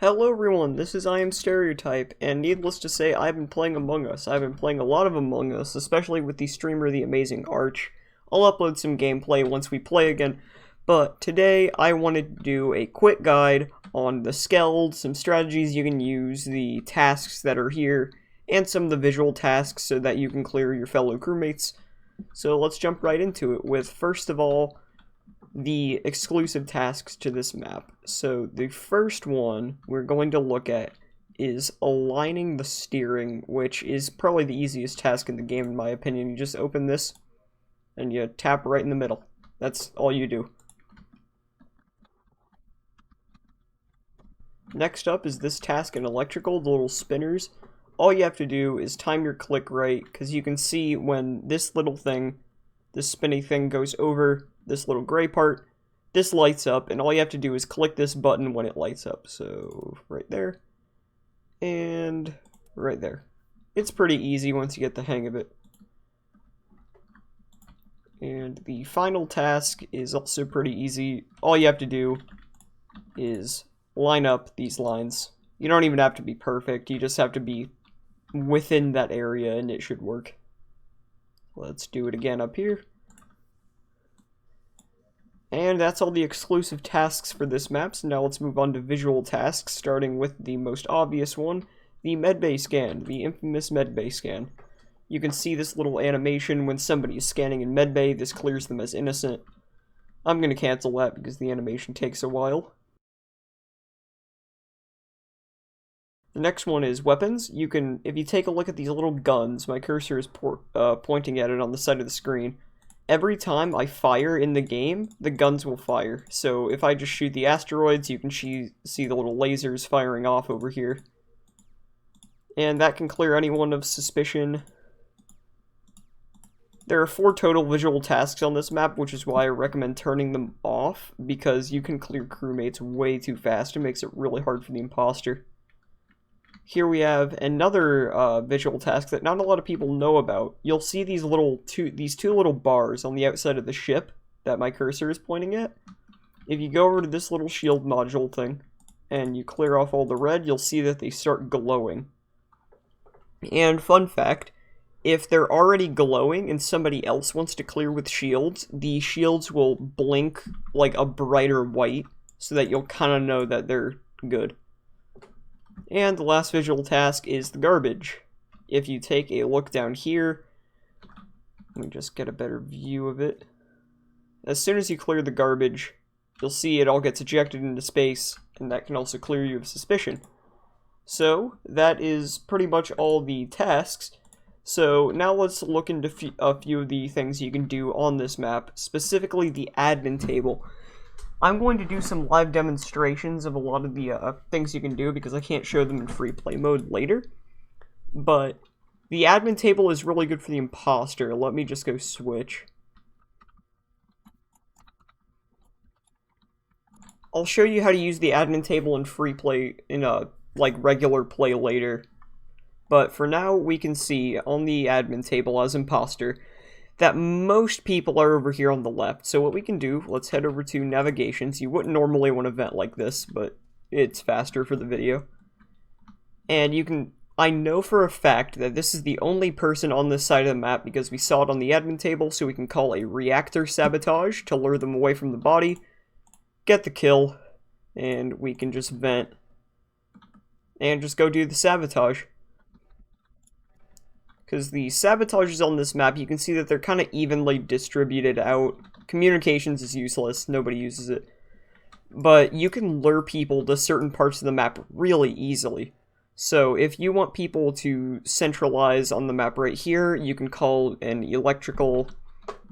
Hello everyone, this is I Am Stereotype, and needless to say, I've been playing Among Us. I've been playing a lot of Among Us, especially with the streamer The Amazing Arch. I'll upload some gameplay once we play again, but today I wanted to do a quick guide on the Skeld, some strategies you can use, the tasks that are here, and some of the visual tasks so that you can clear your fellow crewmates. So let's jump right into it with, first of all, the exclusive tasks to this map. So the first one we're going to look at is aligning the steering, which is probably the easiest task in the game in my opinion. You just open this and you tap right in the middle. That's all you do. Next up is this task in electrical, the little spinners. All you have to do is time your click right, because you can see when this little thing, this spinny thing, goes over this little gray part, this lights up, and all you have to do is click this button when it lights up. So right there and right there. It's pretty easy once you get the hang of it. And the final task is also pretty easy. All you have to do is line up these lines. You don't even have to be perfect, you just have to be within that area and it should work. Let's do it again up here. And that's all the exclusive tasks for this map, so now let's move on to visual tasks, starting with the most obvious one, the medbay scan, the infamous medbay scan. You can see this little animation when somebody is scanning in medbay. This clears them as innocent. I'm going to cancel that because the animation takes a while. The next one is weapons. You can, if you take a look at these little guns, my cursor is pointing at it on the side of the screen. Every time I fire in the game, the guns will fire. So if I just shoot the asteroids, you can see the little lasers firing off over here. And that can clear anyone of suspicion. There are 4 total visual tasks on this map, which is why I recommend turning them off, because you can clear crewmates way too fast. It makes it really hard for the imposter. Here we have another visual task that not a lot of people know about. You'll see these two little bars on the outside of the ship that my cursor is pointing at. If you go over to this little shield module thing and you clear off all the red, you'll see that they start glowing. And fun fact, if they're already glowing and somebody else wants to clear with shields, the shields will blink like a brighter white so that you'll kind of know that they're good. And the last visual task is the garbage. If you take a look down here, let me just get a better view of it. As soon as you clear the garbage, you'll see it all gets ejected into space, and that can also clear you of suspicion. So, that is pretty much all the tasks. So, now let's look into a few of the things you can do on this map, specifically the admin table. I'm going to do some live demonstrations of a lot of the things you can do because I can't show them in free play mode later. But the admin table is really good for the imposter. Let me just go switch. I'll show you how to use the admin table in free play in like regular play later. But for now, we can see on the admin table as imposter that most people are over here on the left. So what we can do, let's head over to navigations. You wouldn't normally want to vent like this, but it's faster for the video. And you can, I know for a fact that this is the only person on this side of the map because we saw it on the admin table, so we can call a reactor sabotage to lure them away from the body, get the kill, and we can just vent and just go do the sabotage. Because the sabotages on this map, you can see that they're kind of evenly distributed out. Communications is useless, nobody uses it. But you can lure people to certain parts of the map really easily. So if you want people to centralize on the map right here, you can call an electrical,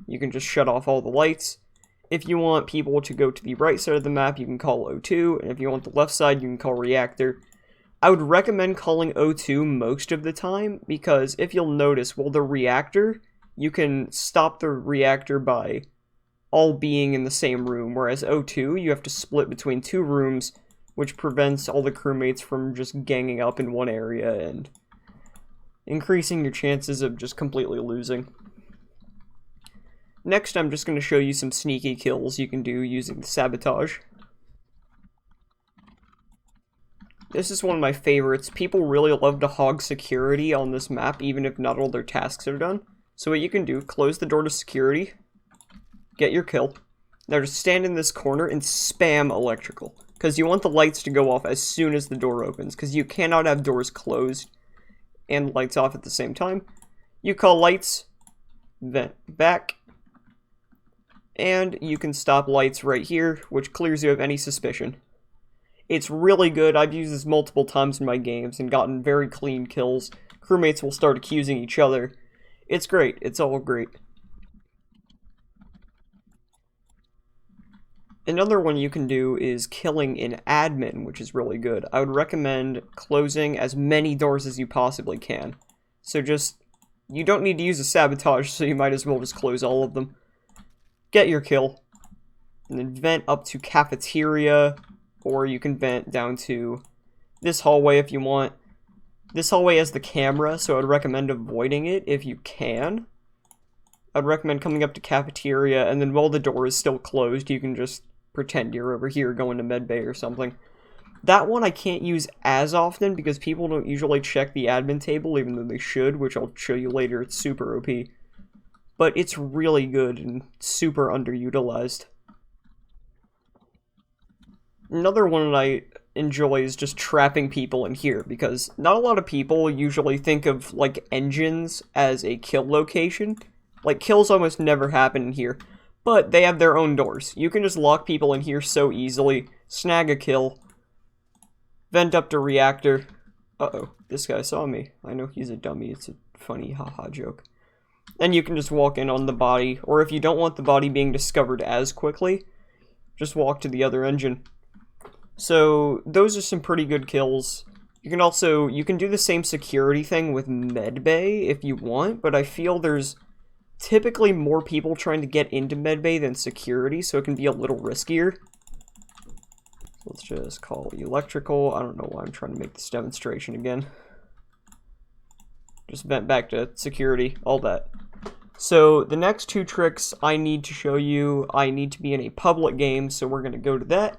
you can just shut off all the lights. If you want people to go to the right side of the map, you can call O2, and if you want the left side, you can call reactor. I would recommend calling O2 most of the time, because if you'll notice, well, the reactor, you can stop the reactor by all being in the same room, whereas O2, you have to split between 2 rooms, which prevents all the crewmates from just ganging up in one area and increasing your chances of just completely losing. Next, I'm just going to show you some sneaky kills you can do using the sabotage. This is one of my favorites. People really love to hog security on this map, even if not all their tasks are done. So what you can do, close the door to security, get your kill. Now just stand in this corner and spam electrical, because you want the lights to go off as soon as the door opens, because you cannot have doors closed and lights off at the same time. You call lights, vent back, and you can stop lights right here, which clears you of any suspicion. It's really good. I've used this multiple times in my games and gotten very clean kills. Crewmates will start accusing each other. It's great. It's all great. Another one you can do is killing an admin, which is really good. I would recommend closing as many doors as you possibly can. So you don't need to use a sabotage, so you might as well just close all of them. Get your kill. And then vent up to cafeteria, or you can vent down to this hallway if you want. This hallway has the camera, so I'd recommend avoiding it if you can. I'd recommend coming up to cafeteria, and then while the door is still closed, you can just pretend you're over here going to medbay or something. That one I can't use as often because people don't usually check the admin table, even though they should, which I'll show you later. It's super OP. But it's really good and super underutilized. Another one that I enjoy is just trapping people in here, because not a lot of people usually think of, like, engines as a kill location. Like, kills almost never happen in here, but they have their own doors. You can just lock people in here so easily, snag a kill, vent up to reactor. Uh-oh, this guy saw me. I know he's a dummy. It's a funny haha joke. And you can just walk in on the body, or if you don't want the body being discovered as quickly, just walk to the other engine. So, those are some pretty good kills. You can do the same security thing with medbay if you want, but I feel there's typically more people trying to get into medbay than security, so it can be a little riskier. Let's just call electrical. I don't know why I'm trying to make this demonstration again. Just vent back to security, all that. So, the next two tricks I need to show you, I need to be in a public game, so we're going to go to that.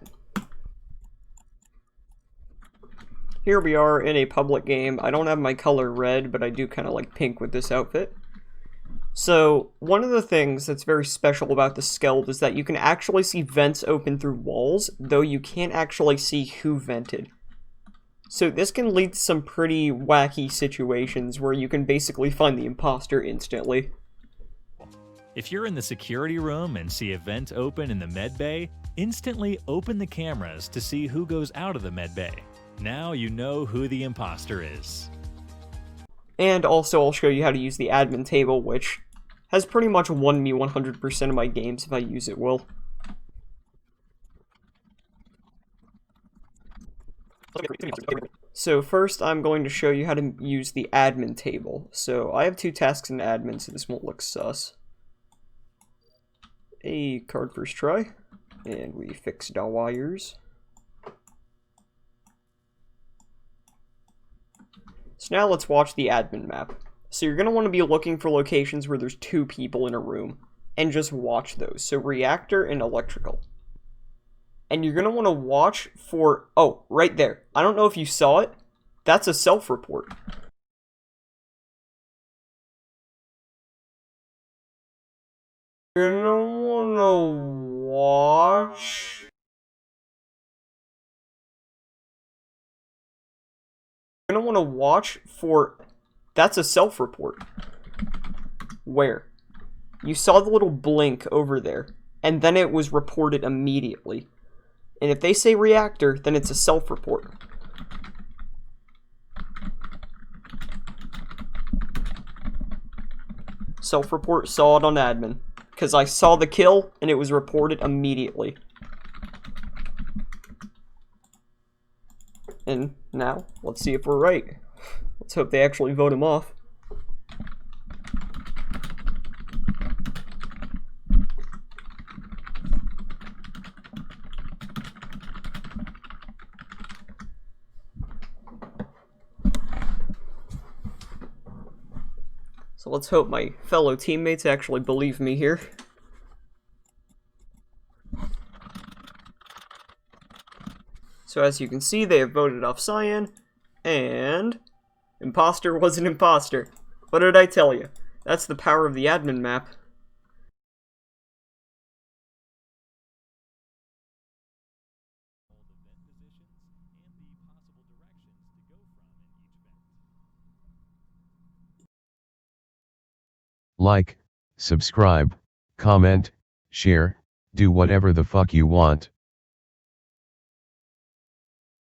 Here we are in a public game. I don't have my color red, but I do kind of like pink with this outfit. So, one of the things that's very special about the Skeld is that you can actually see vents open through walls, though you can't actually see who vented. So this can lead to some pretty wacky situations where you can basically find the imposter instantly. If you're in the security room and see a vent open in the med bay, instantly open the cameras to see who goes out of the med bay. Now you know who the imposter is. And also I'll show you how to use the admin table, which has pretty much won me 100% of my games if I use it well. So first I'm going to show you how to use the admin table. So I have two tasks in admin, so this won't look sus. A card first try, and we fixed our wires. So now let's watch the admin map. So you're going to want to be looking for locations where there's two people in a room, and just watch those. So reactor and electrical. And you're going to want to watch for, oh, right there. I don't know if you saw it. That's a self-report. You're going to want to watch. You're going to want to watch for, that's a self-report. Where? You saw the little blink over there, and then it was reported immediately. And if they say reactor, then it's a self-report. Self-report, saw it on admin. Because I saw the kill, and it was reported immediately. And now, let's see if we're right. Let's hope they actually vote him off. So let's hope my fellow teammates actually believe me here. So as you can see, they have voted off Cyan, and imposter was an imposter. What did I tell you? That's the power of the admin map. Like, subscribe, comment, share, do whatever the fuck you want.